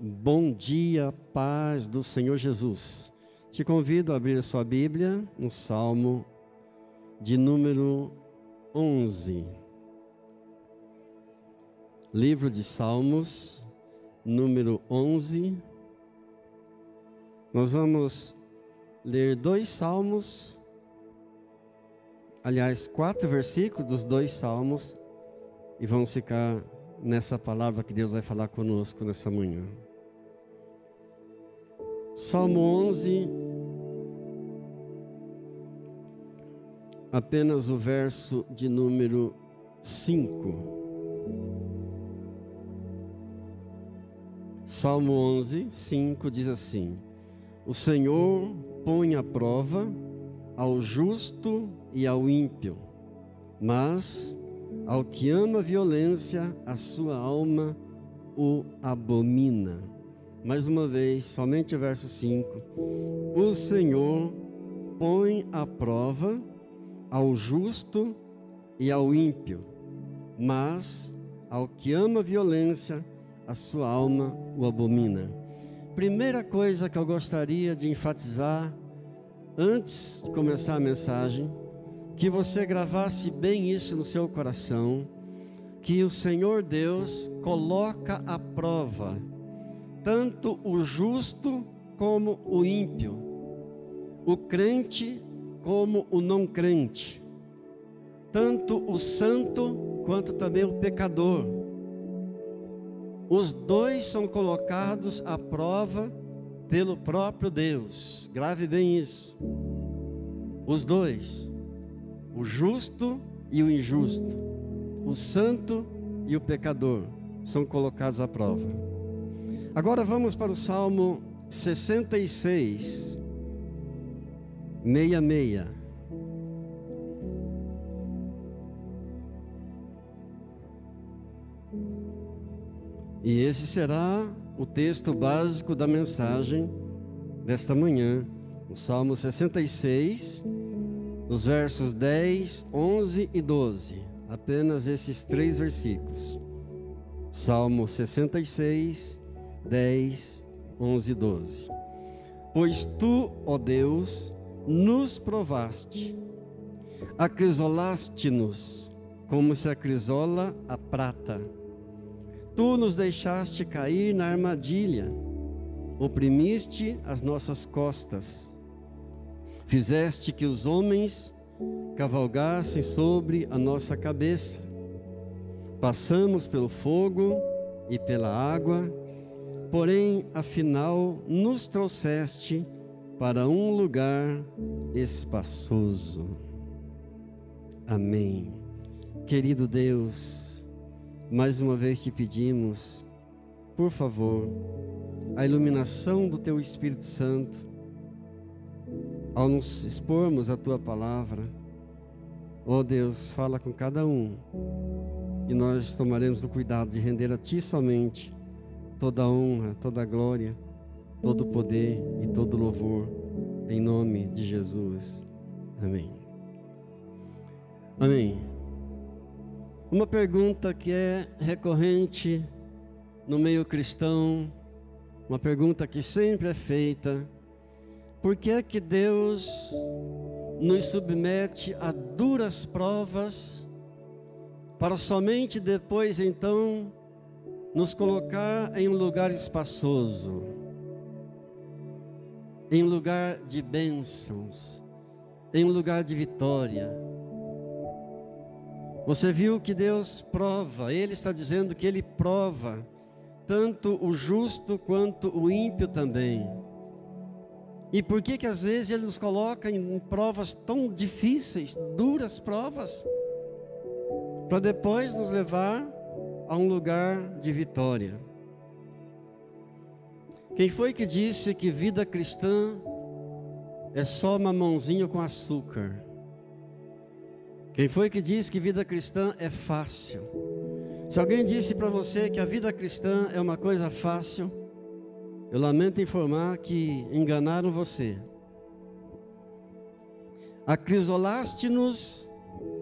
Bom dia, paz do Senhor Jesus. Te convido a abrir a sua Bíblia no Salmo de número 11. Livro de Salmos, número 11. Nós vamos ler 2 salmos, aliás, 4 versículos dos 2 salmos, e vamos ficar nessa palavra que Deus vai falar conosco nessa manhã. Salmo 11, apenas o verso de número 5. Salmo 11, 5 diz assim: O Senhor põe à prova ao justo e ao ímpio, mas ao que ama a violência, a sua alma o abomina. Mais uma vez, somente o verso 5. O Senhor põe à prova ao justo e ao ímpio, mas ao que ama a violência, a sua alma o abomina. Primeira coisa que eu gostaria de enfatizar, antes de começar a mensagem, que você gravasse bem isso no seu coração, que o Senhor Deus coloca à prova tanto o justo como o ímpio, o crente como o não crente, tanto o santo quanto também o pecador. Os dois são colocados à prova pelo próprio Deus. Grave bem isso. Os dois, o justo e o injusto, o santo e o pecador, são colocados à prova. Agora vamos para o Salmo 66, 66. E esse será o texto básico da mensagem desta manhã. O Salmo 66, os versos 10, 11 e 12. Apenas esses 3 versículos. Salmo 66, 10, 11 e 12. Pois tu, ó Deus, nos provaste, acrisolaste-nos como se acrisola a prata. Tu nos deixaste cair na armadilha, oprimiste as nossas costas, fizeste que os homens cavalgassem sobre a nossa cabeça. Passamos pelo fogo e pela água, porém, afinal, nos trouxeste para um lugar espaçoso. Amém. Querido Deus, mais uma vez te pedimos, por favor, a iluminação do Teu Espírito Santo, ao nos expormos a Tua palavra. Ó Deus, fala com cada um, e nós tomaremos o cuidado de render a Ti somente toda a honra, toda a glória, todo o poder e todo o louvor, em nome de Jesus. Amém. Amém. Uma pergunta que é recorrente no meio cristão, uma pergunta que sempre é feita: por que é que Deus nos submete a duras provas, para somente depois então nos colocar em um lugar espaçoso, em um lugar de bênçãos, em um lugar de vitória? Você viu que Deus prova, Ele está dizendo que Ele prova tanto o justo quanto o ímpio também. E por que que às vezes Ele nos coloca em provas tão difíceis, duras provas, para depois nos levar a um lugar de vitória? Quem foi que disse que vida cristã é só mamãozinho com açúcar? Quem foi que disse que vida cristã é fácil? Se alguém disse para você que a vida cristã é uma coisa fácil, eu lamento informar que enganaram você. Acrisolaste-nos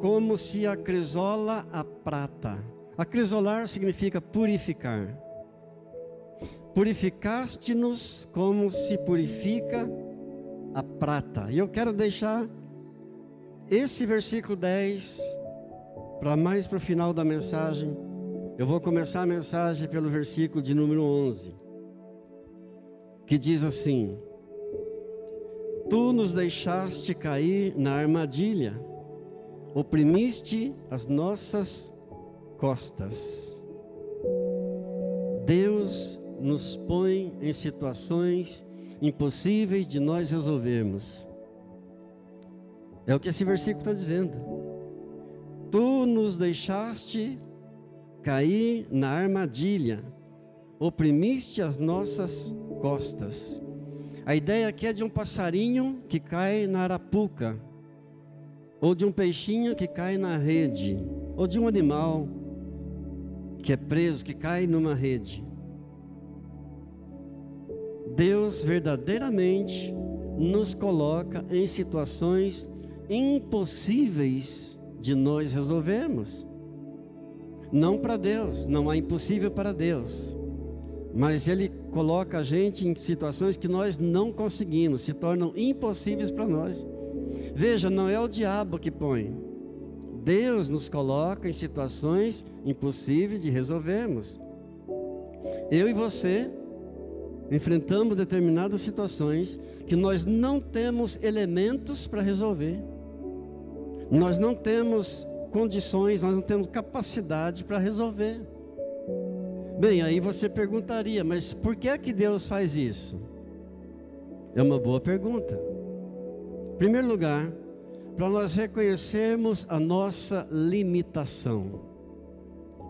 como se acrisola a prata. Acrisolar significa purificar. purificaste-nos como se purifica a prata. E eu quero deixar esse versículo 10 para mais para o final da mensagem. Eu vou começar a mensagem pelo versículo de número 11, que diz assim: Tu nos deixaste cair na armadilha, oprimiste as nossas costas. Deus nos põe em situações impossíveis de nós resolvermos. É o que esse versículo está dizendo. Tu nos deixaste cair na armadilha, oprimiste as nossas costas. A ideia aqui é de um passarinho que cai na arapuca, ou de um peixinho que cai na rede, ou de um animal que é preso, que cai numa rede. Deus verdadeiramente nos coloca em situações impossíveis de nós resolvermos. Não para Deus, não há impossível para Deus, mas Ele coloca a gente em situações que nós não conseguimos, se tornam impossíveis para nós. Veja, não é o diabo que põe. Deus nos coloca em situações impossíveis de resolvermos. Eu e você enfrentamos determinadas situações que nós não temos elementos para resolver. Nós não temos condições, nós não temos capacidade para resolver. Bem, aí você perguntaria, mas por que é que Deus faz isso? É uma boa pergunta. Em primeiro lugar, para nós reconhecermos a nossa limitação.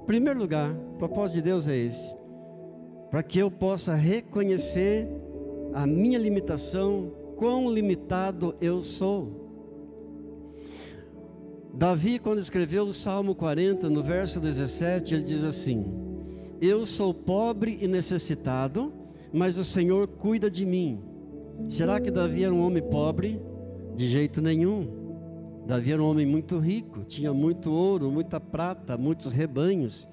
Em primeiro lugar, o propósito de Deus é esse: para que eu possa reconhecer a minha limitação, quão limitado eu sou. Davi, quando escreveu o Salmo 40, no verso 17, ele diz assim: Eu sou pobre e necessitado, mas o Senhor cuida de mim. Será que Davi era um homem pobre? De jeito nenhum. Davi era um homem muito rico, tinha muito ouro, muita prata, muitos rebanhos.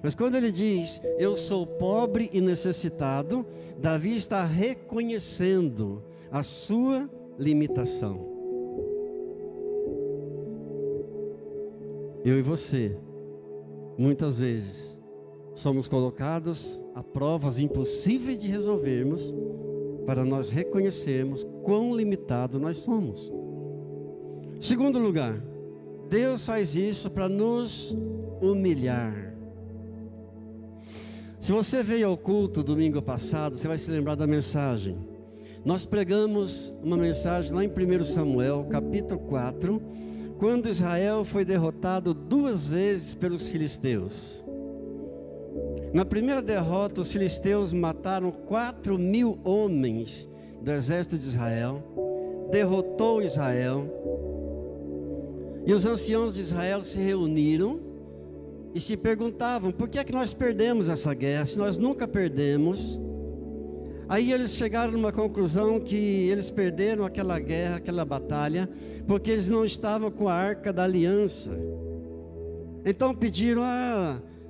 Mas quando ele diz, eu sou pobre e necessitado, Davi está reconhecendo a sua limitação. Eu e você, muitas vezes, somos colocados a provas impossíveis de resolvermos, para nós reconhecermos quão limitado nós somos. Segundo lugar, Deus faz isso para nos humilhar. Se você veio ao culto domingo passado, você vai se lembrar da mensagem. Nós pregamos uma mensagem lá em 1 Samuel, capítulo 4, quando Israel foi derrotado 2 vezes pelos filisteus. Na primeira derrota, os filisteus mataram 4.000 homens do exército de Israel, derrotou Israel, e os anciãos de Israel se reuniram e se perguntavam, por que é que nós perdemos essa guerra, se nós nunca perdemos? Aí eles chegaram numa conclusão que eles perderam aquela guerra, aquela batalha, porque eles não estavam com a arca da aliança. Então pediram,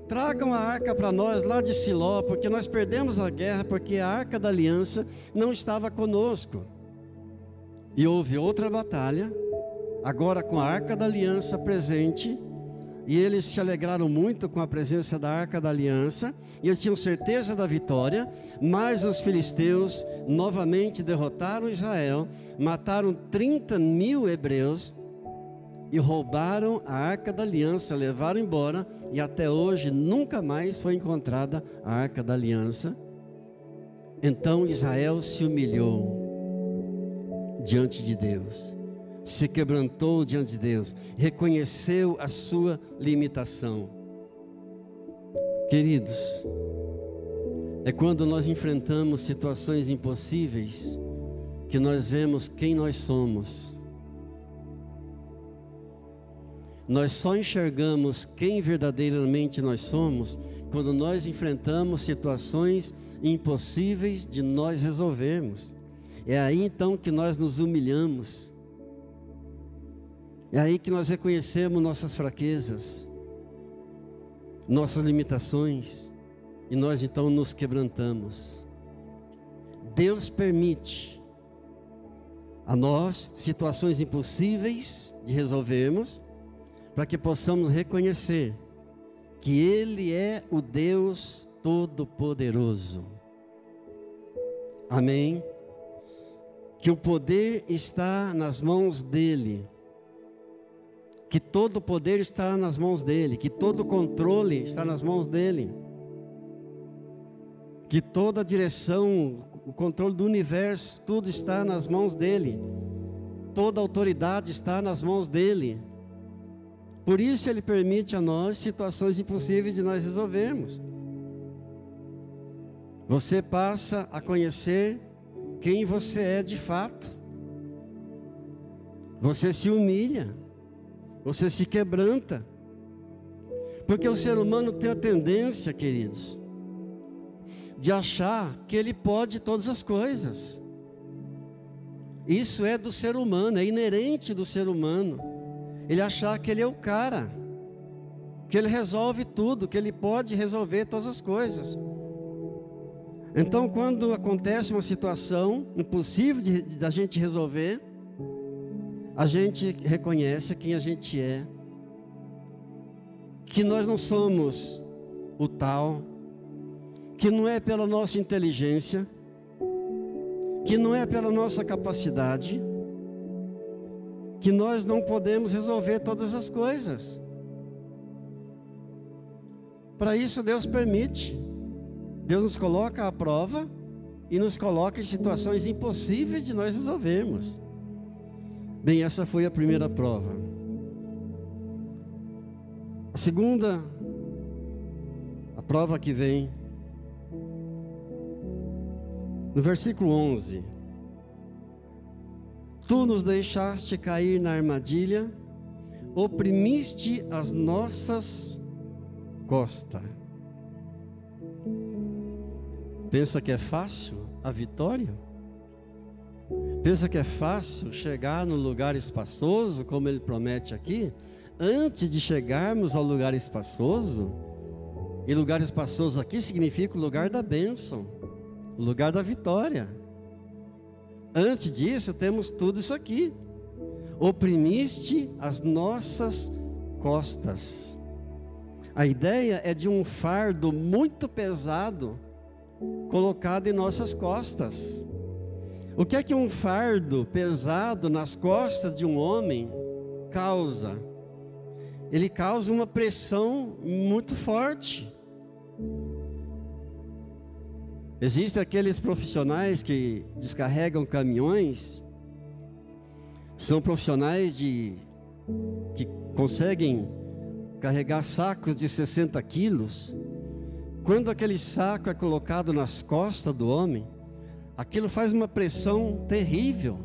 tragam a arca para nós lá de Siló, porque nós perdemos a guerra, porque a arca da aliança não estava conosco. E houve outra batalha, agora com a arca da aliança presente, e eles se alegraram muito com a presença da arca da aliança, e eles tinham certeza da vitória, mas os filisteus novamente derrotaram Israel, mataram 30.000 hebreus, e roubaram a arca da aliança, levaram embora, e até hoje nunca mais foi encontrada a arca da aliança. Então Israel se humilhou diante de Deus, se quebrantou diante de Deus, reconheceu a sua limitação. Queridos, é quando nós enfrentamos situações impossíveis que nós vemos quem nós somos. Nós só enxergamos quem verdadeiramente nós somos quando nós enfrentamos situações impossíveis de nós resolvermos. É aí então que nós nos humilhamos. É aí que nós reconhecemos nossas fraquezas, nossas limitações, e nós então nos quebrantamos. Deus permite a nós situações impossíveis de resolvermos, para que possamos reconhecer que Ele é o Deus Todo-Poderoso. Amém? Que o poder está nas mãos dEle, que todo o poder está nas mãos dEle, que todo o controle está nas mãos dEle, que toda a direção, o controle do universo, tudo está nas mãos dEle, toda a autoridade está nas mãos dEle. Por isso Ele permite a nós situações impossíveis de nós resolvermos. Você passa a conhecer quem você é de fato. Você se humilha, você se quebranta, porque o ser humano tem a tendência, queridos, de achar que ele pode todas as coisas. Isso é do ser humano, é inerente do ser humano. Ele achar que ele é o cara, que ele resolve tudo, que ele pode resolver todas as coisas. Então, quando acontece uma situação impossível da gente resolver, a gente reconhece quem a gente é, que nós não somos o tal, que não é pela nossa inteligência, que não é pela nossa capacidade, que nós não podemos resolver todas as coisas. Para isso Deus permite. Deus nos coloca à prova e nos coloca em situações impossíveis de nós resolvermos. Bem, essa foi a primeira prova. A segunda, a prova que vem no versículo 11: Tu nos deixaste cair na armadilha, oprimiste as nossas costas. Pensa que é fácil a vitória? Pensa que é fácil chegar no lugar espaçoso, como Ele promete aqui? Antes de chegarmos ao lugar espaçoso, e lugar espaçoso aqui significa o lugar da bênção, o lugar da vitória. Antes disso, temos tudo isso aqui. Oprimiste as nossas costas. A ideia é de um fardo muito pesado colocado em nossas costas. O que é que um fardo pesado nas costas de um homem causa? Ele causa uma pressão muito forte. Existem aqueles profissionais que descarregam caminhões, são profissionais que conseguem carregar sacos de 60 quilos. Quando aquele saco é colocado nas costas do homem, aquilo faz uma pressão terrível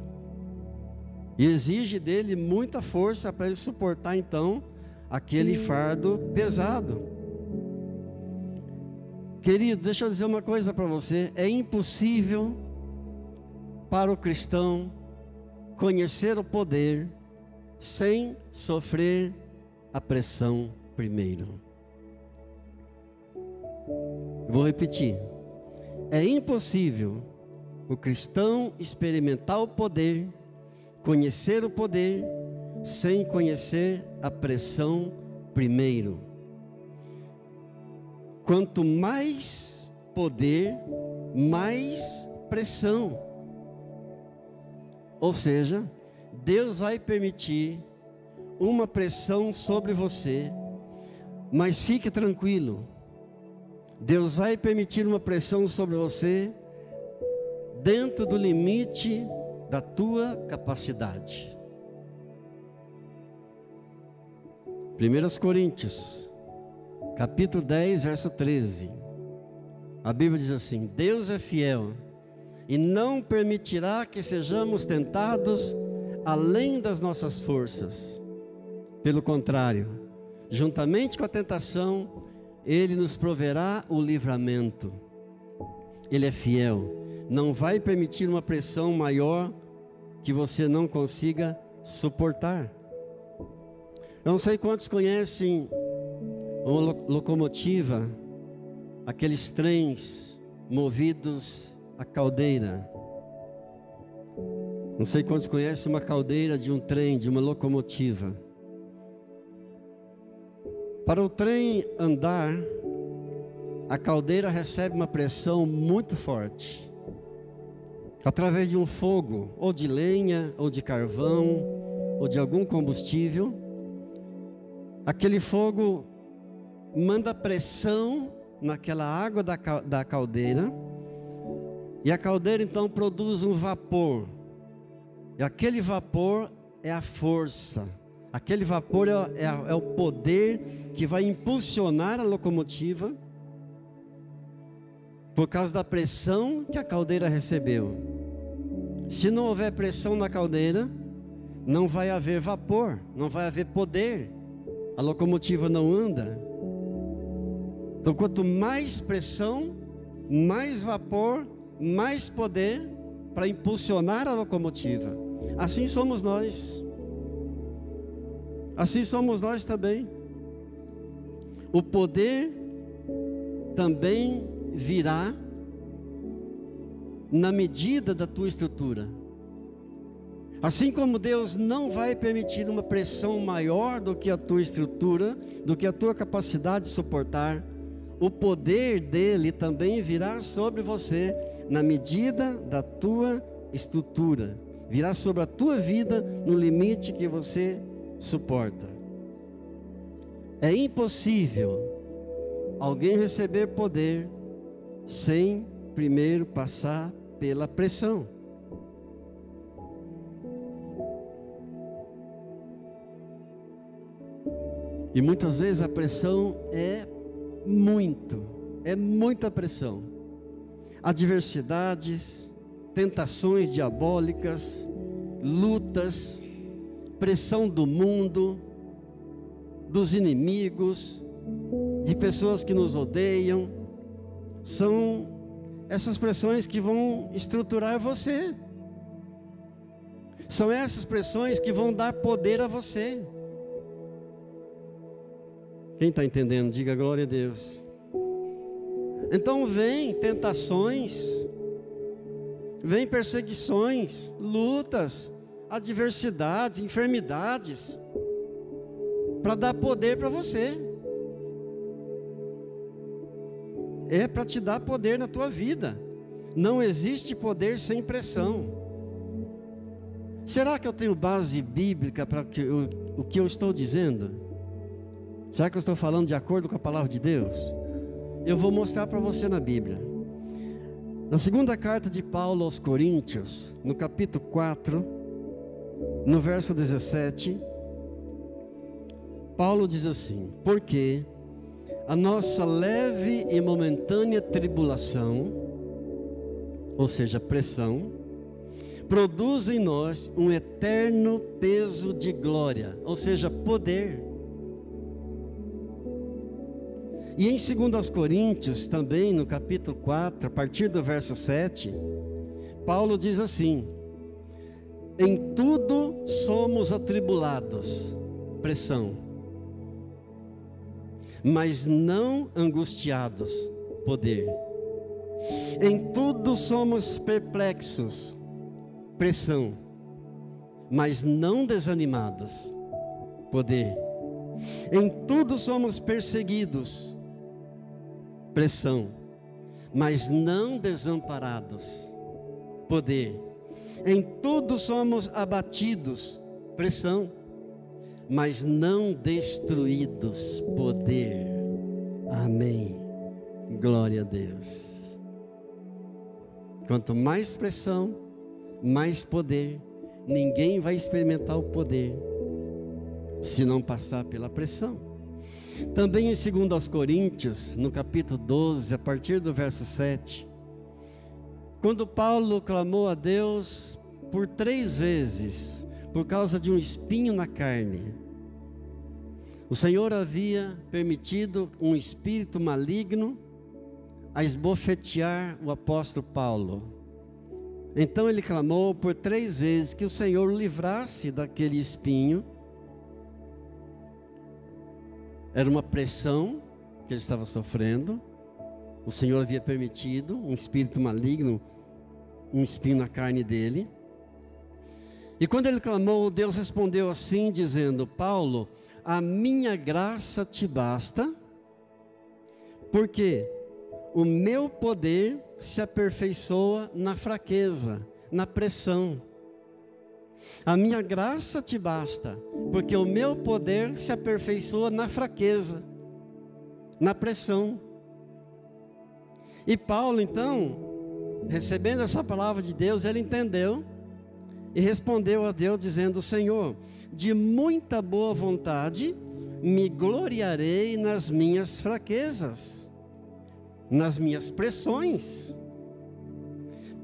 e exige dele muita força para ele suportar então aquele fardo pesado. Querido, deixa eu dizer uma coisa para você: é impossível para o cristão conhecer o poder sem sofrer a pressão primeiro. Vou repetir: é impossível o cristão experimentar o poder, conhecer o poder, sem conhecer a pressão primeiro. Quanto mais poder, mais pressão. Ou seja, Deus vai permitir uma pressão sobre você, mas fique tranquilo, Deus vai permitir uma pressão sobre você dentro do limite da tua capacidade. 1 Coríntios, capítulo 10, verso 13. A Bíblia diz assim: Deus é fiel e não permitirá que sejamos tentados além das nossas forças. Pelo contrário, juntamente com a tentação, Ele nos proverá o livramento. Ele é fiel, não vai permitir uma pressão maior que você não consiga suportar. Eu não sei quantos conhecem uma locomotiva, aqueles trens movidos a caldeira. Não sei quantos conhecem uma caldeira de um trem, de uma locomotiva. Para o trem andar, a caldeira recebe uma pressão muito forte. Através de um fogo, ou de lenha, ou de carvão, ou de algum combustível, aquele fogo manda pressão naquela água da caldeira, e a caldeira então produz um vapor, e aquele vapor é a força, aquele vapor é o poder que vai impulsionar a locomotiva, por causa da pressão que a caldeira recebeu. Se não houver pressão na caldeira, não vai haver vapor, não vai haver poder, a locomotiva não anda. Então, quanto mais pressão, mais vapor, mais poder para impulsionar a locomotiva. Assim somos nós. Assim somos nós também. O poder também virá na medida da tua estrutura. Assim como Deus não vai permitir uma pressão maior do que a tua estrutura, do que a tua capacidade de suportar, o poder dele também virá sobre você na medida da tua estrutura, virá sobre a tua vida no limite que você suporta. É impossível alguém receber poder sem primeiro passar pela pressão. E muitas vezes a pressão é muita pressão. Adversidades, tentações diabólicas, lutas, pressão do mundo, dos inimigos, de pessoas que nos odeiam. São essas pressões que vão estruturar você. São essas pressões que vão dar poder a você. Quem está entendendo, diga glória a Deus. Então vem tentações, vem perseguições, lutas, adversidades, enfermidades, para dar poder para você. É para te dar poder na tua vida. Não existe poder sem pressão. Será que eu tenho base bíblica para o que eu estou dizendo? Será que eu estou falando de acordo com a palavra de Deus? Eu vou mostrar para você na Bíblia. Na segunda carta de Paulo aos Coríntios, no capítulo 4, no verso 17, Paulo diz assim: porque a nossa leve e momentânea tribulação, ou seja, pressão, produz em nós um eterno peso de glória, ou seja, poder. E em 2 Coríntios, também no capítulo 4, a partir do verso 7, Paulo diz assim: em tudo somos atribulados, pressão, mas não angustiados, poder. Em tudo somos perplexos, pressão, mas não desanimados, poder. Em tudo somos perseguidos, pressão, mas não desamparados, poder. Em tudo somos abatidos, pressão, mas não destruídos, poder. Amém. Glória a Deus. Quanto mais pressão, mais poder. Ninguém vai experimentar o poder se não passar pela pressão. Também em 2 Coríntios, no capítulo 12, a partir do verso 7, quando Paulo clamou a Deus por 3 vezes, por causa de um espinho na carne, o Senhor havia permitido um espírito maligno a esbofetear o apóstolo Paulo. Então ele clamou por 3 vezes que o Senhor o livrasse daquele espinho. Era uma pressão que ele estava sofrendo. O Senhor havia permitido um espírito maligno um espinho na carne dele. E quando ele clamou, Deus respondeu assim, dizendo: Paulo, a minha graça te basta, porque o meu poder se aperfeiçoa na fraqueza, na pressão. A minha graça te basta, porque o meu poder se aperfeiçoa na fraqueza, na pressão. E Paulo, então, recebendo essa palavra de Deus, ele entendeu e respondeu a Deus dizendo: Senhor, de muita boa vontade me gloriarei nas minhas fraquezas, nas minhas pressões,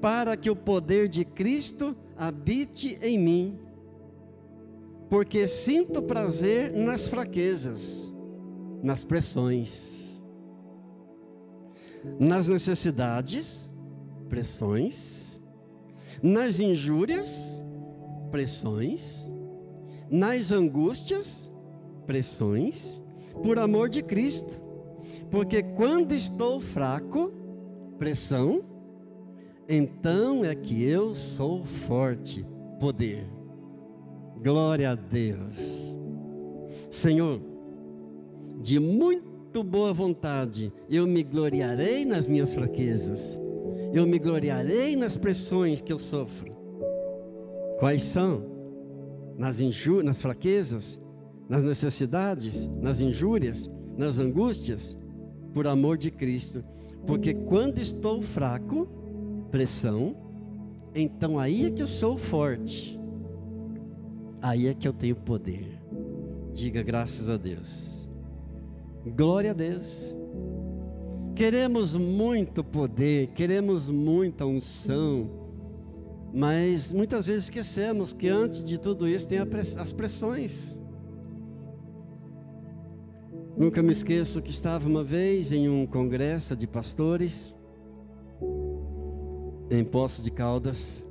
para que o poder de Cristo habite em mim, porque sinto prazer nas fraquezas, nas pressões, nas necessidades, pressões, nas injúrias, pressões, nas angústias, pressões, por amor de Cristo, porque quando estou fraco, pressão, então é que eu sou forte, poder. Glória a Deus. Senhor, de muito boa vontade, eu me gloriarei nas minhas fraquezas, eu me gloriarei nas pressões que eu sofro. Quais são? Nas fraquezas, nas necessidades, nas injúrias, nas angústias, por amor de Cristo, porque quando estou fraco, pressão, então aí é que eu sou forte, aí é que eu tenho poder. Diga graças a Deus, glória a Deus. Queremos muito poder, queremos muita unção, mas muitas vezes esquecemos que antes de tudo isso tem as pressões. Nunca me esqueço que estava uma vez em um congresso de pastores em Poços de Caldas,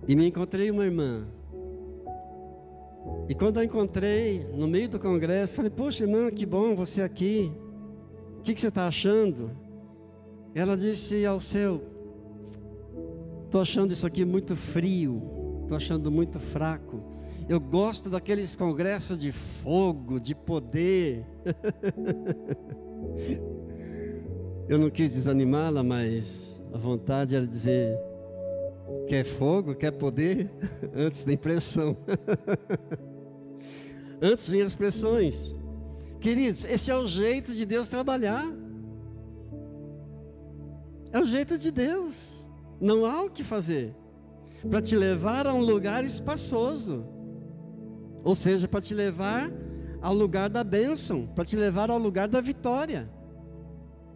e me encontrei uma irmã. E quando a encontrei no meio do congresso, falei: poxa, irmã, que bom você aqui, o que você está achando? Ela disse: Alceu, estou achando isso aqui muito frio, estou achando muito fraco. Eu gosto daqueles congressos de fogo, de poder. Eu não quis desanimá-la, mas a vontade era dizer: quer fogo, quer poder? Antes da impressão. Antes vem as pressões. Queridos, esse é o jeito de Deus trabalhar. É o jeito de Deus. Não há o que fazer. Para te levar a um lugar espaçoso. Ou seja, para te levar ao lugar da bênção, para te levar ao lugar da vitória.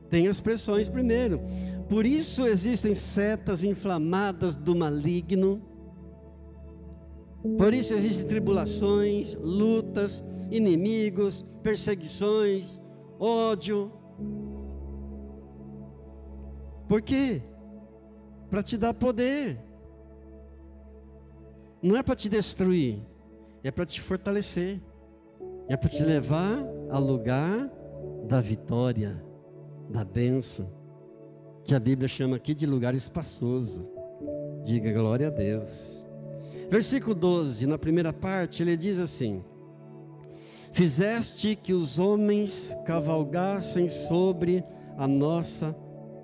Tem as pressões primeiro. Por isso existem setas inflamadas do maligno. Por isso existem tribulações, lutas, inimigos, perseguições, ódio. Por quê? Para te dar poder. Não é para te destruir, é para te fortalecer. É para te levar ao lugar da vitória, da bênção, que a Bíblia chama aqui de lugar espaçoso. Diga glória a Deus. Versículo 12, na primeira parte, ele diz assim: fizeste que os homens cavalgassem sobre a nossa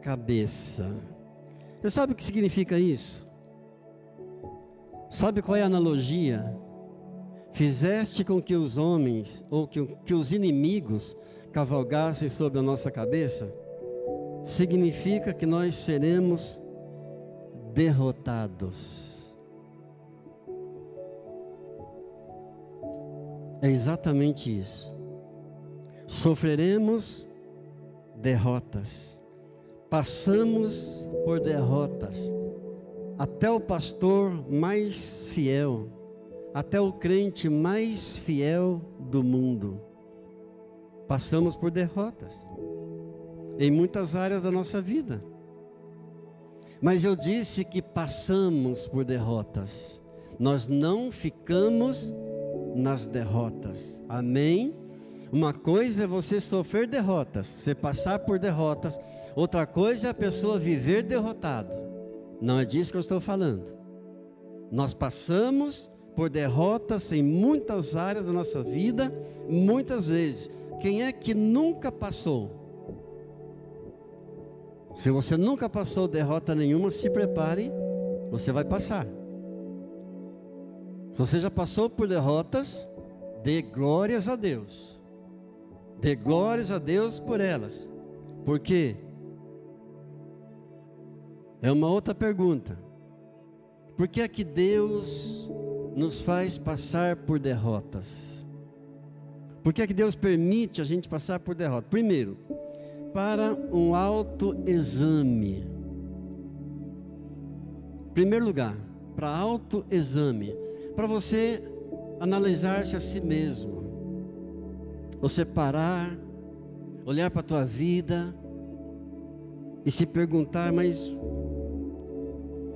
cabeça. Você sabe o que significa isso? Sabe qual é a analogia? Fizeste com que os homens, ou que os inimigos cavalgassem sobre a nossa cabeça. Significa que nós seremos derrotados. É exatamente isso. Sofreremos derrotas. Passamos por derrotas. Até o pastor mais fiel, até o crente mais fiel do mundo, passamos por derrotas em muitas áreas da nossa vida. Mas eu disse que passamos por derrotas, nós não ficamos nas derrotas. Amém? Uma coisa é você sofrer derrotas, você passar por derrotas. Outra coisa é a pessoa viver derrotado. Não é disso que eu estou falando. Nós passamos por derrotas em muitas áreas da nossa vida, muitas vezes. Quem é que nunca passou? Se você nunca passou derrota nenhuma, se prepare, você vai passar. Se você já passou por derrotas, dê glórias a Deus. Dê glórias a Deus por elas. Por quê? É uma outra pergunta. Por que é que Deus nos faz passar por derrotas? Por que é que Deus permite a gente passar por derrota? Primeiro, para um autoexame. Em primeiro lugar, para autoexame. Para você analisar-se a si mesmo. Você parar, olhar para a tua vida e se perguntar, mas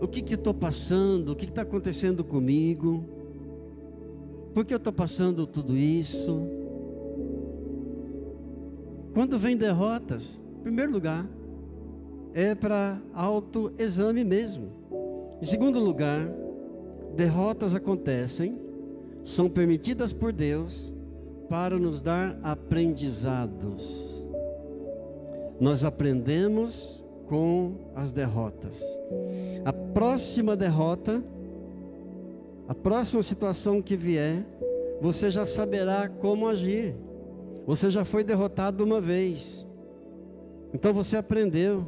o que eu estou passando? O que está acontecendo comigo? Por que eu estou passando tudo isso? Quando vem derrotas, em primeiro lugar, é para autoexame mesmo. Em segundo lugar, derrotas acontecem, são permitidas por Deus para nos dar aprendizados. Nós aprendemos com as derrotas. A próxima derrota, a próxima situação que vier, você já saberá como agir. Você já foi derrotado uma vez, então você aprendeu.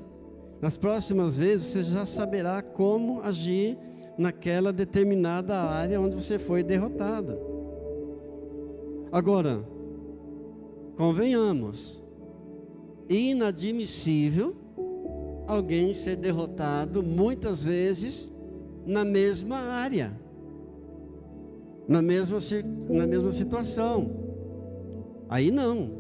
Nas próximas vezes você já saberá como agir naquela determinada área onde você foi derrotada. Agora, convenhamos, inadmissível alguém ser derrotado muitas vezes na mesma área, na mesma situação. Aí não.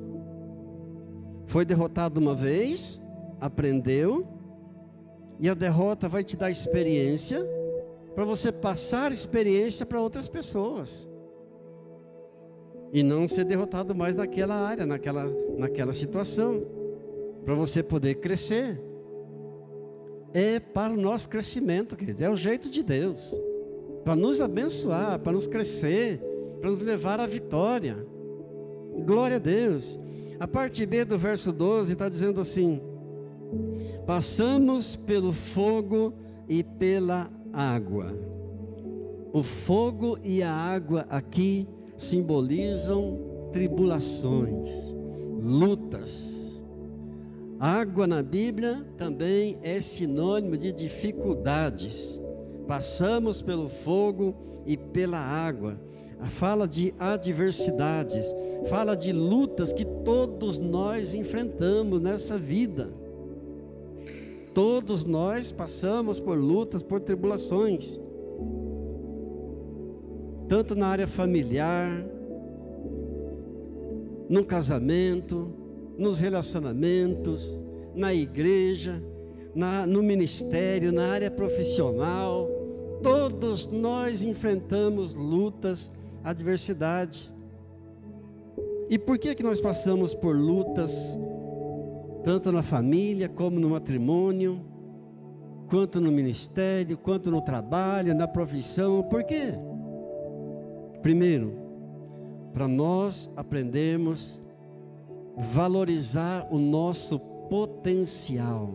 Foi derrotado uma vez, aprendeu, e a derrota vai te dar experiência para você passar experiência para outras pessoas. E não ser derrotado mais naquela área, naquela situação, para você poder crescer. É para o nosso crescimento, queridos, é o jeito de Deus, para nos abençoar, para nos crescer, para nos levar à vitória. Glória a Deus. A parte B do verso 12 está dizendo assim: passamos pelo fogo e pela água. O fogo e a água aqui simbolizam tribulações, lutas. Água na Bíblia também é sinônimo de dificuldades. Passamos pelo fogo e pela água. Fala de adversidades, fala de lutas que todos nós enfrentamos nessa vida. Todos nós passamos por lutas, por tribulações. Tanto na área familiar, no casamento, nos relacionamentos, na igreja, no ministério, na área profissional. Todos nós enfrentamos lutas, adversidade. E por que nós passamos por lutas, tanto na família, como no matrimônio, quanto no ministério, quanto no trabalho, na profissão? Por quê? Primeiro, para nós aprendermos a valorizar o nosso potencial.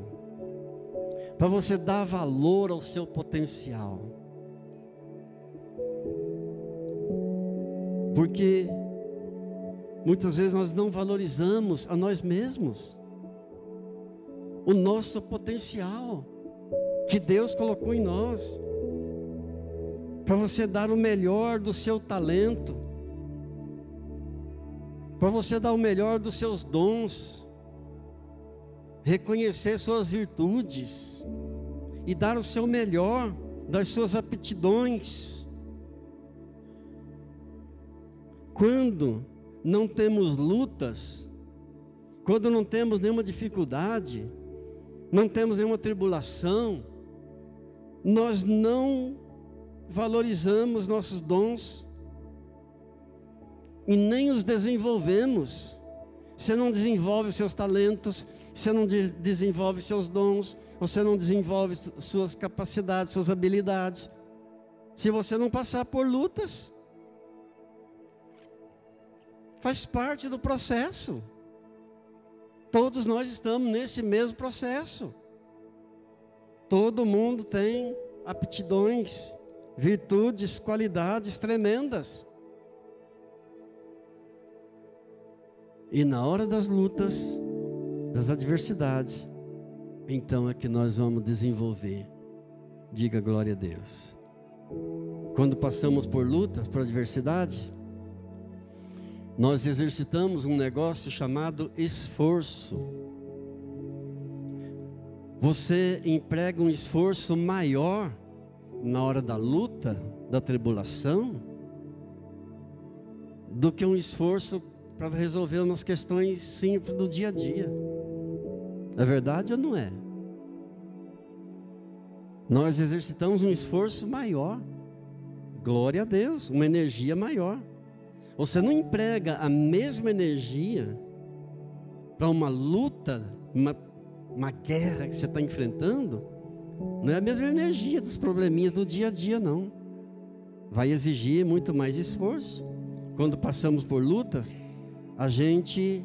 Para você dar valor ao seu potencial. Porque muitas vezes nós não valorizamos a nós mesmos, o nosso potencial que Deus colocou em nós, para você dar o melhor do seu talento, para você dar o melhor dos seus dons, reconhecer suas virtudes e dar o seu melhor das suas aptidões. Quando não temos lutas, quando não temos nenhuma dificuldade, não temos nenhuma tribulação, nós não valorizamos nossos dons e nem os desenvolvemos. você não desenvolve os seus talentos, você não desenvolve seus dons, você não desenvolve suas capacidades, suas habilidades, se você não passar por lutas. Faz parte do processo. Todos nós estamos nesse mesmo processo. Todo mundo tem aptidões, virtudes, qualidades tremendas. E na hora das lutas, das adversidades, então é que nós vamos desenvolver. Diga glória a Deus. Quando passamos por lutas, por adversidades, nós exercitamos um negócio chamado esforço. Você emprega um esforço maior na hora da luta, da tribulação, do que um esforço para resolver umas questões simples do dia a dia. É verdade ou não é? Nós exercitamos um esforço maior. Glória a Deus, uma energia maior. Você não emprega a mesma energia para uma luta, uma guerra que você está enfrentando. Não é a mesma energia dos probleminhas do dia a dia, não. Vai exigir muito mais esforço. Quando passamos por lutas, a gente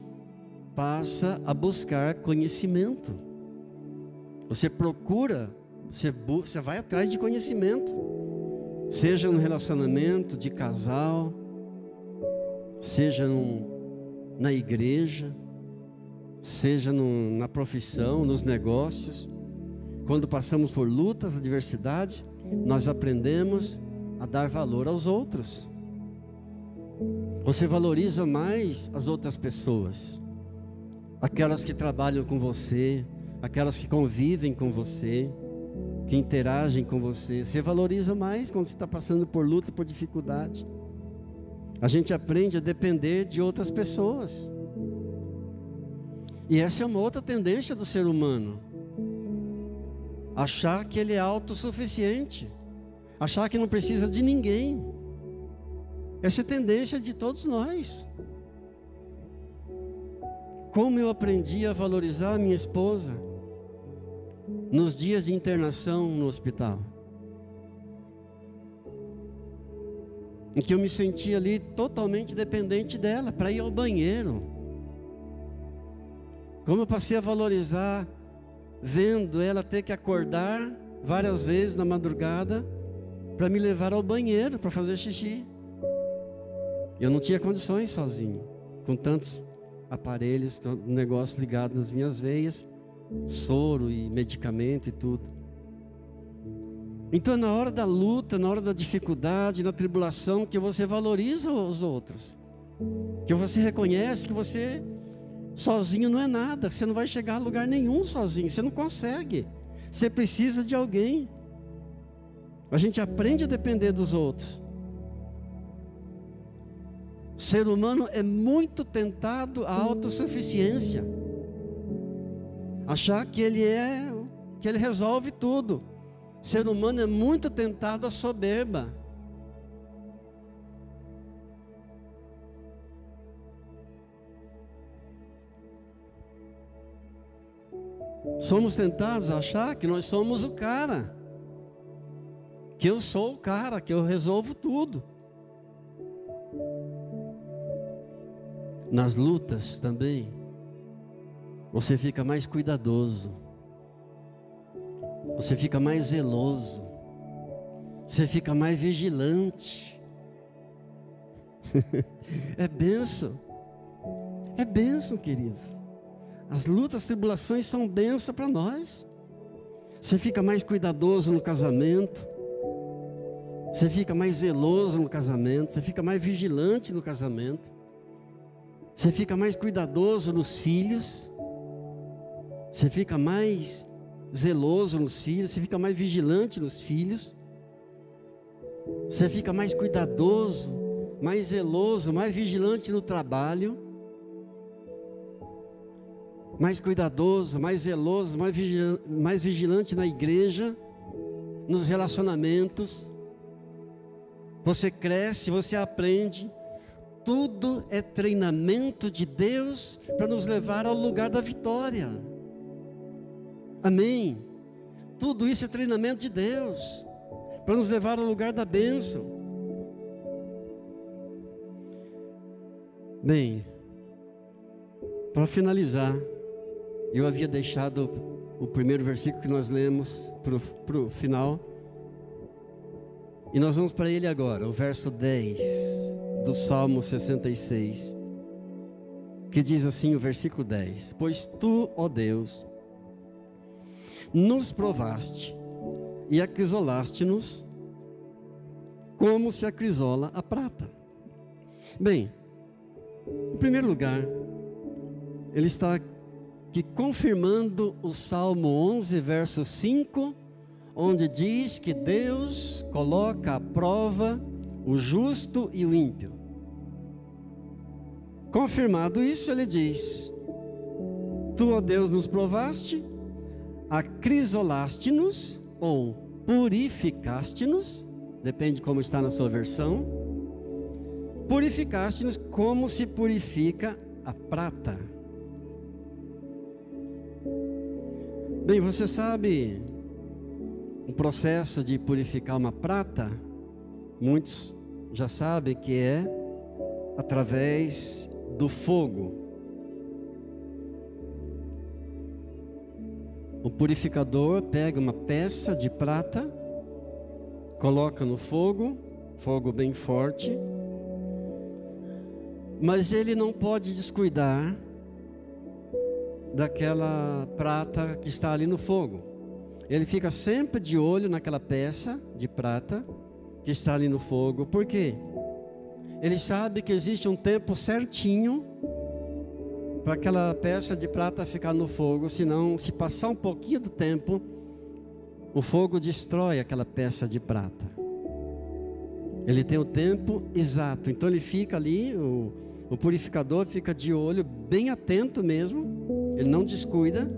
passa a buscar conhecimento. Você procura, você vai atrás de conhecimento. Seja no relacionamento de casal, seja na igreja, seja na profissão, nos negócios. Quando passamos por lutas, adversidades, nós aprendemos a dar valor aos outros. Você valoriza mais as outras pessoas, aquelas que trabalham com você, aquelas que convivem com você, que interagem com você. Você valoriza mais quando você está passando por luta, por dificuldade. A gente aprende a depender de outras pessoas. E essa é uma outra tendência do ser humano. Achar que ele é autossuficiente. Achar que não precisa de ninguém. Essa é a tendência de todos nós. Como eu aprendi a valorizar a minha esposa nos dias de internação no hospital, em que eu me sentia ali totalmente dependente dela para ir ao banheiro. Como eu passei a valorizar vendo ela ter que acordar várias vezes na madrugada para me levar ao banheiro para fazer xixi. Eu não tinha condições sozinho, com tantos aparelhos, um negócio ligado nas minhas veias, soro e medicamento e tudo. Então é na hora da luta, na hora da dificuldade, na tribulação, que você valoriza os outros, que você reconhece que você sozinho não é nada, você não vai chegar a lugar nenhum sozinho, você não consegue, você precisa de alguém. A gente aprende a depender dos outros. O ser humano é muito tentado à autossuficiência, achar que ele resolve tudo. O ser humano é muito tentado à soberba. Somos tentados a achar que nós somos o cara, que eu sou o cara, que eu resolvo tudo. Nas lutas também, você fica mais cuidadoso, você fica mais zeloso, você fica mais vigilante. É bênção, queridos. As lutas, as tribulações são bênção para nós. Você fica mais cuidadoso no casamento, você fica mais zeloso no casamento, você fica mais vigilante no casamento, você fica mais cuidadoso nos filhos, você fica mais zeloso nos filhos, você fica mais vigilante nos filhos, você fica mais cuidadoso, mais zeloso, mais vigilante no trabalho, mais cuidadoso, mais zeloso, mais vigilante na igreja, nos relacionamentos. Você cresce, você aprende. tudo é treinamento de Deus para nos levar ao lugar da vitória. Amém? Tudo isso é treinamento de Deus para nos levar ao lugar da bênção. Bem, para finalizar, eu havia deixado o primeiro versículo que nós lemos para o final, e nós vamos para ele agora, o verso 10 do Salmo 66, que diz assim, o versículo 10: Pois tu, ó Deus, nos provaste e acrisolaste-nos como se acrisola a prata. Bem, em primeiro lugar, ele está aqui confirmando o Salmo 11, verso 5, onde diz que Deus coloca à prova o justo e o ímpio. Confirmado isso, ele diz: Tu, ó Deus, nos provaste, acrisolaste-nos ou purificaste-nos, depende de como está na sua versão. Purificaste-nos como se purifica a prata. Bem, você sabe o processo de purificar uma prata? Muitos já sabem que é através do fogo. O purificador pega uma peça de prata, coloca no fogo, fogo bem forte, mas ele não pode descuidar daquela prata que está ali no fogo. Ele fica sempre de olho naquela peça de prata que está ali no fogo. Por quê? Ele sabe que existe um tempo certinho para aquela peça de prata ficar no fogo, senão, se passar um pouquinho do tempo, o fogo destrói aquela peça de prata. Ele tem o tempo exato, então ele fica ali, o purificador fica de olho, bem atento mesmo, ele não descuida,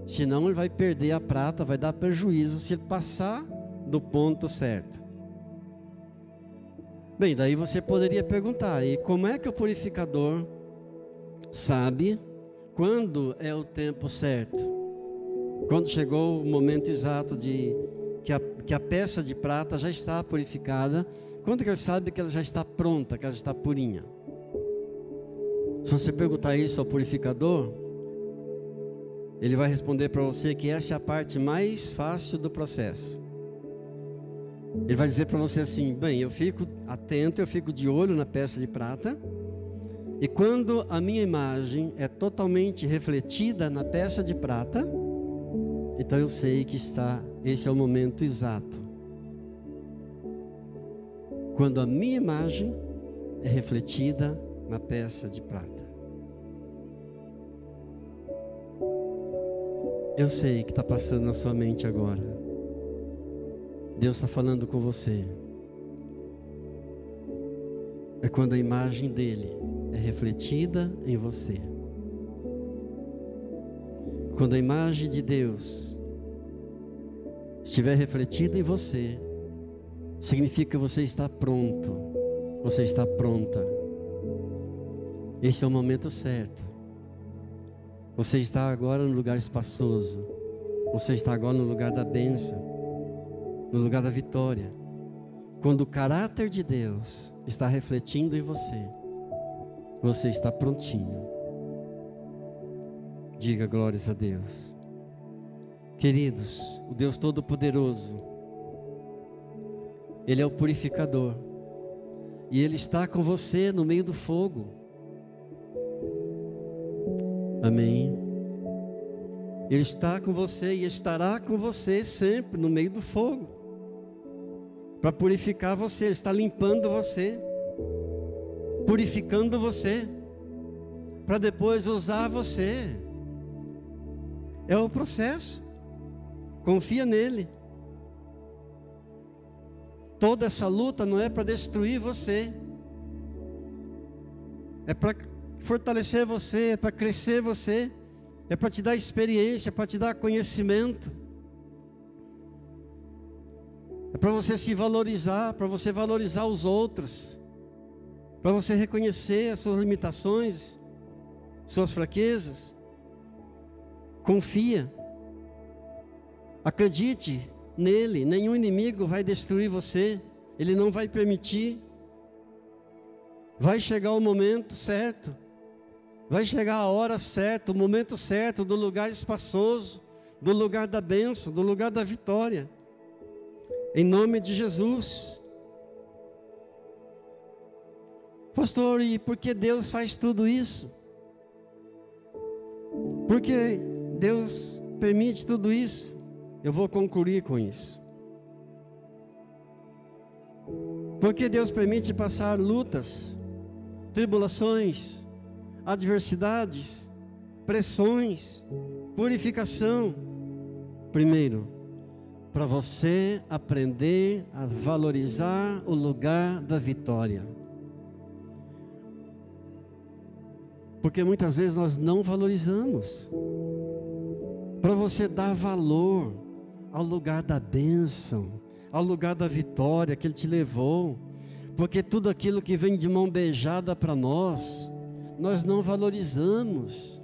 senão ele vai perder a prata, vai dar prejuízo se ele passar do ponto certo. Bem, daí você poderia perguntar, e como é que o purificador sabe quando é o tempo certo? Quando chegou o momento exato de que a peça de prata já está purificada, quando que ele sabe que ela já está pronta, que ela já está purinha? Se você perguntar isso ao purificador, ele vai responder para você que essa é a parte mais fácil do processo. Ele vai dizer para você assim: bem, eu fico atento, eu fico de olho na peça de prata, e quando a minha imagem é totalmente refletida na peça de prata, então eu sei que esse é o momento exato. Quando a minha imagem é refletida na peça de prata, eu sei que está passando na sua mente agora. Deus está falando com você. É quando a imagem dele é refletida em você. Quando a imagem de Deus estiver refletida em você, significa que você está pronto, você está pronta. Esse é o momento certo. Você está agora no lugar espaçoso, você está agora no lugar da bênção, no lugar da vitória. Quando o caráter de Deus está refletindo em você, você está prontinho. Diga glórias a Deus. Queridos, o Deus Todo-Poderoso, Ele é o purificador, e Ele está com você no meio do fogo. Amém. Ele está com você e estará com você sempre no meio do fogo, para purificar você. Ele está limpando você, purificando você, para depois usar você. É o processo. Confia nele. Toda essa luta não é para destruir você, é para fortalecer você, é para crescer você, é para te dar experiência, é para te dar conhecimento, é para você se valorizar, para você valorizar os outros. para você reconhecer as suas limitações, suas fraquezas. Confia, acredite nele, nenhum inimigo vai destruir você, ele não vai permitir. Vai chegar o momento certo, vai chegar a hora certa, o momento certo, do lugar espaçoso, do lugar da bênção, do lugar da vitória, em nome de Jesus. Pastor, e por que Deus faz tudo isso? Por que Deus permite tudo isso? Eu vou concluir com isso. Porque Deus permite passar lutas, tribulações, adversidades, pressões, purificação. Primeiro, para você aprender a valorizar o lugar da vitória. Porque muitas vezes nós não valorizamos. Para você dar valor ao lugar da bênção, ao lugar da vitória que Ele te levou. Porque tudo aquilo que vem de mão beijada para nós não valorizamos.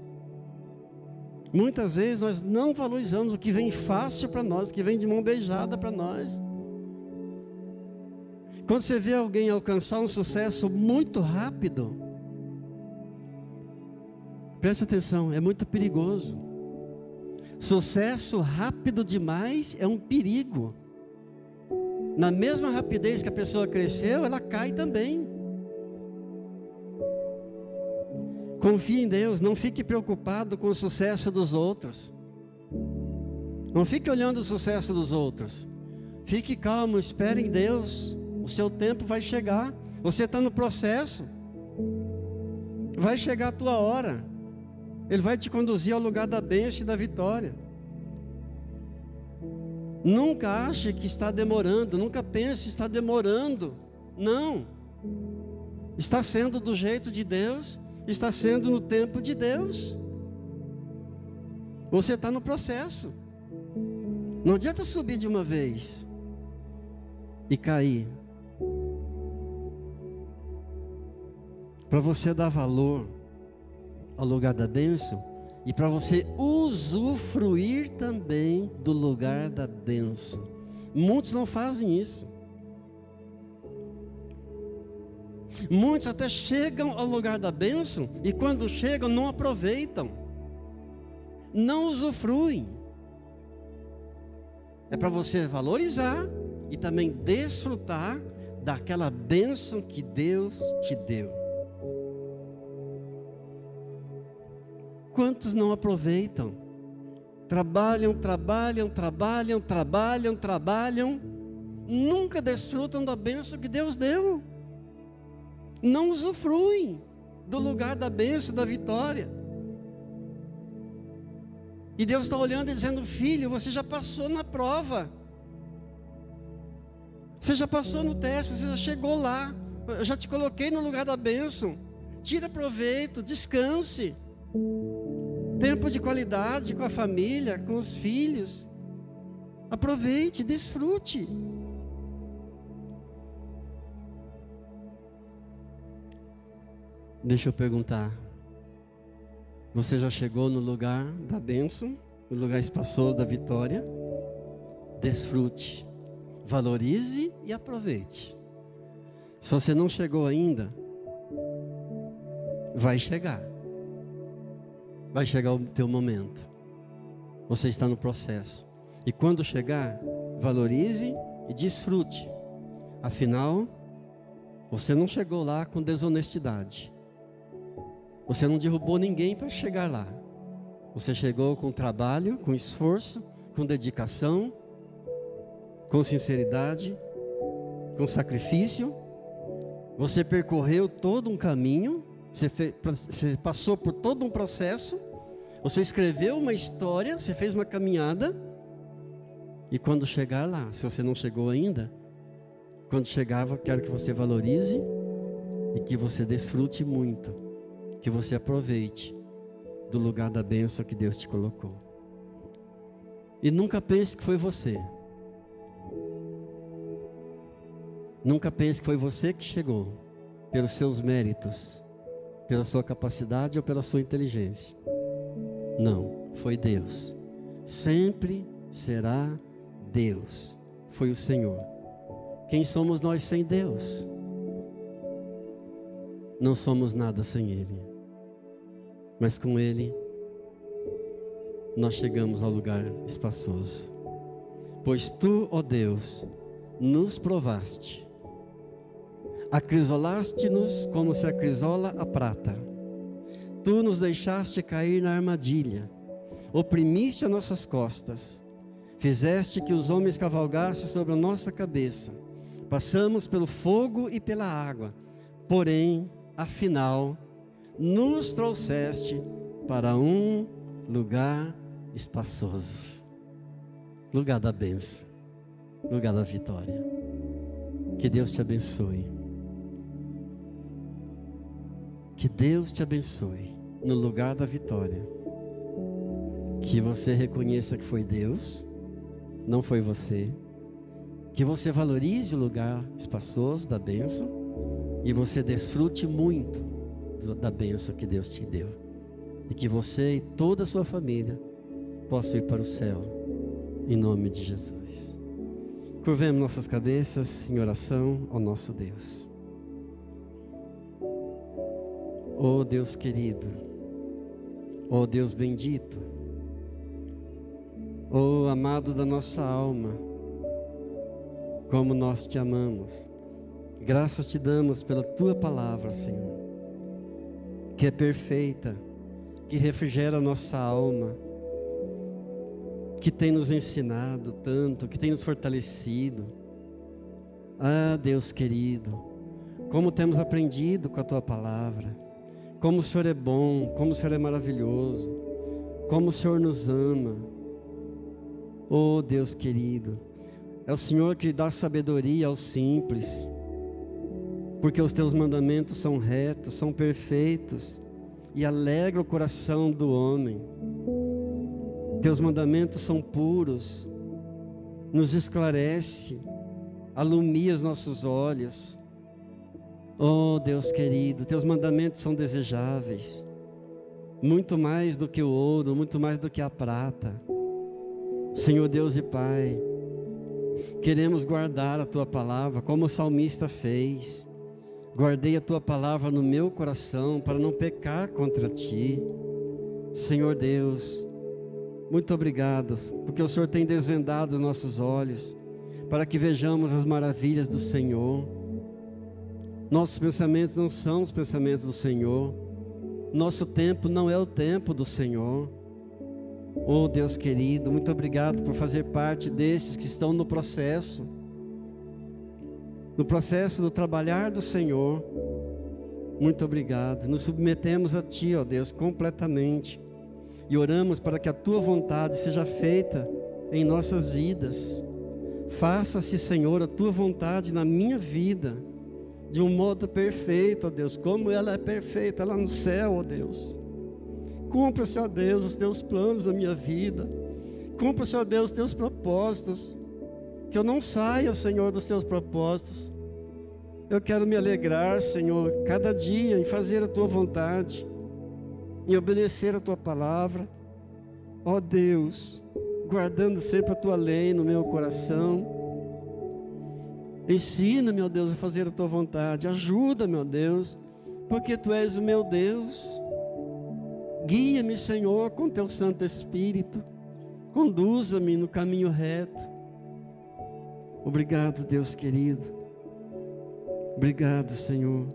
Muitas vezes nós não valorizamos o que vem fácil para nós, o que vem de mão beijada para nós. Quando você vê alguém alcançar um sucesso muito rápido, presta atenção, é muito perigoso. Sucesso rápido demais é um perigo. Na mesma rapidez que a pessoa cresceu, ela cai também. Confie em Deus, não fique preocupado com o sucesso dos outros. Não fique olhando o sucesso dos outros. Fique calmo, espere em Deus. O seu tempo vai chegar. Você está no processo. Vai chegar a tua hora. Ele vai te conduzir ao lugar da bênção e da vitória. Nunca ache que está demorando, nunca pense que está demorando. Não. Está sendo do jeito de Deus, está sendo no tempo de Deus. Você está no processo. Não adianta subir de uma vez e cair. Para você dar valor ao lugar da bênção e para você usufruir também do lugar da bênção. Muitos não fazem isso. Muitos até chegam ao lugar da bênção e quando chegam não aproveitam, não usufruem. É para você valorizar e também desfrutar daquela bênção que Deus te deu. Quantos não aproveitam? Trabalham, nunca desfrutam da bênção que Deus deu. Não usufruem do lugar da bênção, da vitória. E Deus está olhando e dizendo: filho, você já passou na prova. Você já passou no teste, você já chegou lá. Eu já te coloquei no lugar da bênção. Tira proveito, descanse. Tempo de qualidade com a família, com os filhos. Aproveite, desfrute. Deixa eu perguntar. Você já chegou no lugar da bênção, no lugar espaçoso da vitória? Desfrute, valorize e aproveite. Se você não chegou ainda, vai chegar. Vai chegar o teu momento. Você está no processo. E quando chegar, valorize e desfrute. Afinal, você não chegou lá com desonestidade. Você não derrubou ninguém para chegar lá. Você chegou com trabalho, com esforço, com dedicação, com sinceridade, com sacrifício. Você percorreu todo um caminho. Você passou por todo um processo. Você escreveu uma história. Você fez uma caminhada. E quando chegar lá, se você não chegou ainda, quando chegar, eu quero que você valorize e que você desfrute muito, que você aproveite do lugar da bênção que Deus te colocou. E nunca pense que foi você. Nunca pense que foi você que chegou. pelos seus méritos, pela sua capacidade ou pela sua inteligência. Não, foi Deus. Sempre será Deus. Foi o Senhor. Quem somos nós sem Deus? Não somos nada sem Ele. Mas com Ele, nós chegamos ao lugar espaçoso. Pois Tu, ó Deus, nos provaste. Acrisolaste-nos como se acrisola a prata. Tu nos deixaste cair na armadilha. Oprimiste as nossas costas. Fizeste que os homens cavalgassem sobre a nossa cabeça. Passamos pelo fogo e pela água. Porém, afinal, nos trouxeste para um lugar espaçoso. Lugar da bênção. Lugar da vitória. Que Deus te abençoe. Que Deus te abençoe no lugar da vitória. Que você reconheça que foi Deus, não foi você. Que você valorize o lugar espaçoso da bênção e você desfrute muito da bênção que Deus te deu. E que você e toda a sua família possam ir para o céu, em nome de Jesus. Curvemos nossas cabeças em oração ao nosso Deus. Oh Deus querido, oh Deus bendito, oh amado da nossa alma, como nós te amamos. Graças te damos pela tua palavra, Senhor, que é perfeita, que refrigera a nossa alma, que tem nos ensinado tanto, que tem nos fortalecido. Ah, Deus querido, como temos aprendido com a tua palavra, como o Senhor é bom, como o Senhor é maravilhoso, como o Senhor nos ama. Oh Deus querido, é o Senhor que dá sabedoria aos simples, porque os teus mandamentos são retos, são perfeitos e alegra o coração do homem. Teus mandamentos são puros, nos esclarece, alumia os nossos olhos. Oh Deus querido, teus mandamentos são desejáveis, muito mais do que o ouro, muito mais do que a prata. Senhor Deus e Pai, queremos guardar a tua palavra como o salmista fez. Guardei a tua palavra no meu coração para não pecar contra ti. Senhor Deus, muito obrigado, porque o Senhor tem desvendado os nossos olhos para que vejamos as maravilhas do Senhor. Nossos pensamentos não são os pensamentos do Senhor. Nosso tempo não é o tempo do Senhor. Oh Deus querido, muito obrigado por fazer parte desses que estão no processo do trabalhar do Senhor. Muito obrigado. Nos submetemos a Ti, ó Deus, completamente. E oramos para que a Tua vontade seja feita em nossas vidas. Faça-se, Senhor, a Tua vontade na minha vida, de um modo perfeito, ó Deus, como ela é perfeita lá no céu, ó Deus. Cumpra-se, ó Deus, os Teus planos na minha vida. Cumpra-se, ó Deus, os Teus propósitos. Que eu não saia, Senhor, dos Teus propósitos. Eu quero me alegrar, Senhor, cada dia em fazer a Tua vontade, em obedecer a Tua palavra. Ó Deus, guardando sempre a Tua lei no meu coração. Ensina-me, ó Deus, a fazer a Tua vontade. Ajuda-me, ó Deus, porque Tu és o meu Deus. Guia-me, Senhor, com Teu Santo Espírito. Conduza-me no caminho reto. Obrigado, Deus querido. Obrigado, Senhor.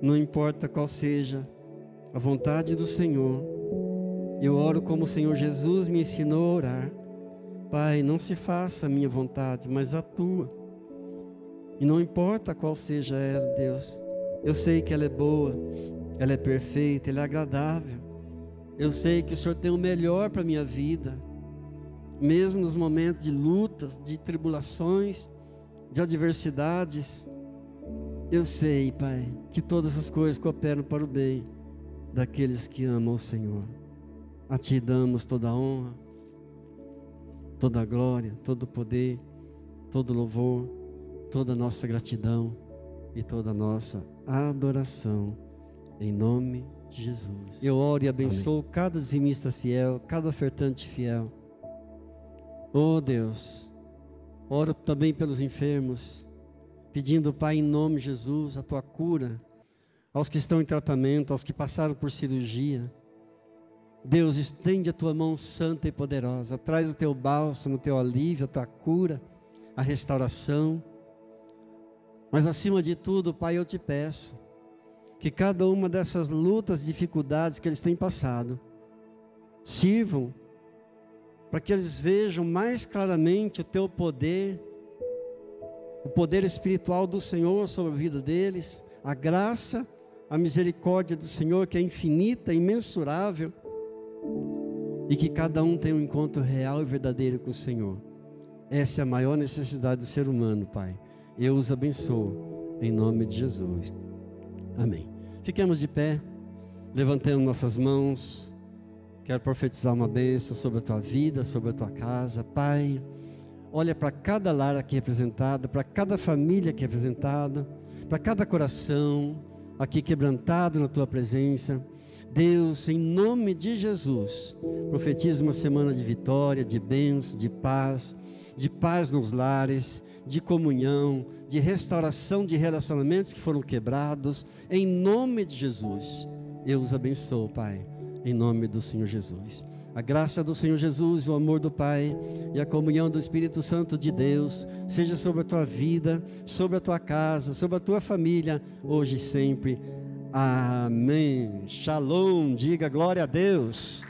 Não importa qual seja a vontade do Senhor, eu oro como o Senhor Jesus me ensinou a orar. Pai, não se faça a minha vontade, mas a Tua. E não importa qual seja ela, Deus. Eu sei que ela é boa, ela é perfeita, ela é agradável. Eu sei que o Senhor tem o melhor para a minha vida. Mesmo nos momentos de lutas, de tribulações, de adversidades, eu sei, Pai, que todas as coisas cooperam para o bem daqueles que amam o Senhor. A Ti damos toda a honra, toda a glória, todo o poder, todo o louvor, toda a nossa gratidão, e toda a nossa adoração, em nome de Jesus. Eu oro e abençoo cada dizimista fiel, cada ofertante fiel. Oh Deus, oro também pelos enfermos, pedindo, Pai, em nome de Jesus, a tua cura, aos que estão em tratamento, aos que passaram por cirurgia. Deus, estende a tua mão santa e poderosa, traz o teu bálsamo, o teu alívio, a tua cura, a restauração. Mas acima de tudo, Pai, eu te peço que cada uma dessas lutas, dificuldades que eles têm passado, sirvam para que eles vejam mais claramente o teu poder, o poder espiritual do Senhor sobre a vida deles, a graça, a misericórdia do Senhor, que é infinita, imensurável, e que cada um tenha um encontro real e verdadeiro com o Senhor. Essa é a maior necessidade do ser humano, Pai. Eu os abençoo, em nome de Jesus. Amém. Fiquemos de pé, levantando nossas mãos. Quero profetizar uma bênção sobre a tua vida, sobre a tua casa. Pai, olha para cada lar aqui representado, para cada família aqui representada, para cada coração aqui quebrantado na tua presença. Deus, em nome de Jesus, profetiza uma semana de vitória, de bênção, de paz nos lares, de comunhão, de restauração de relacionamentos que foram quebrados. Em nome de Jesus, eu os abençoo, Pai, em nome do Senhor Jesus. A graça do Senhor Jesus, o amor do Pai e a comunhão do Espírito Santo de Deus seja sobre a tua vida, sobre a tua casa, sobre a tua família, hoje e sempre. Amém. Shalom. Diga glória a Deus.